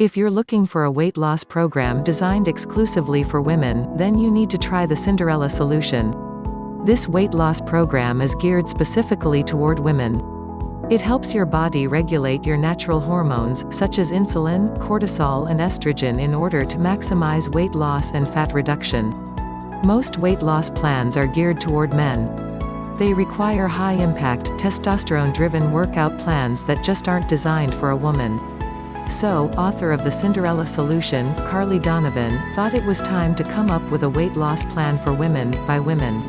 If you're looking for a weight loss program designed exclusively for women, then you need to try the Cinderella Solution. This weight loss program is geared specifically toward women. It helps your body regulate your natural hormones, such as insulin, cortisol and estrogen in order to maximize weight loss and fat reduction. Most weight loss plans are geared toward men. They require high-impact, testosterone-driven workout plans that just aren't designed for a woman. So, author of the Cinderella Solution, Carly Donovan, thought it was time to come up with a weight loss plan for women, by women.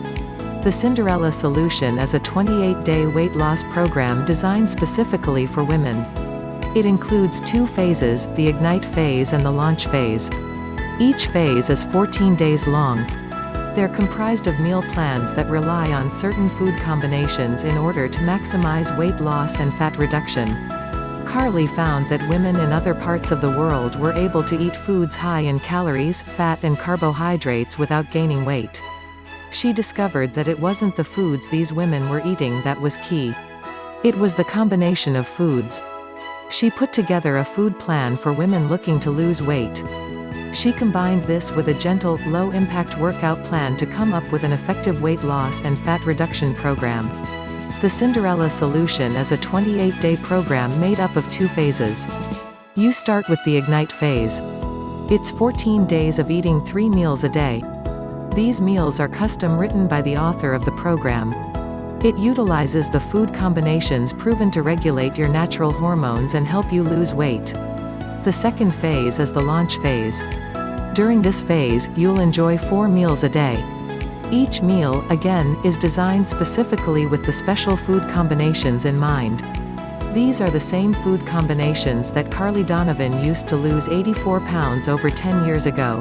The Cinderella Solution is a 28-day weight loss program designed specifically for women. It includes 2 phases, the Ignite phase and the Launch phase. Each phase is 14 days long. They're comprised of meal plans that rely on certain food combinations in order to maximize weight loss and fat reduction. Carly found that women in other parts of the world were able to eat foods high in calories, fat and carbohydrates without gaining weight. She discovered that it wasn't the foods these women were eating that was key. It was the combination of foods. She put together a food plan for women looking to lose weight. She combined this with a gentle, low-impact workout plan to come up with an effective weight loss and fat reduction program. The Cinderella Solution is a 28-day program made up of 2 phases. You start with the Ignite phase. It's 14 days of eating 3 meals a day. These meals are custom written by the author of the program. It utilizes the food combinations proven to regulate your natural hormones and help you lose weight. The second phase is the Launch phase. During this phase, you'll enjoy 4 meals a day. Each meal, again, is designed specifically with the special food combinations in mind. These are the same food combinations that Carly Donovan used to lose 84 pounds over 10 years ago.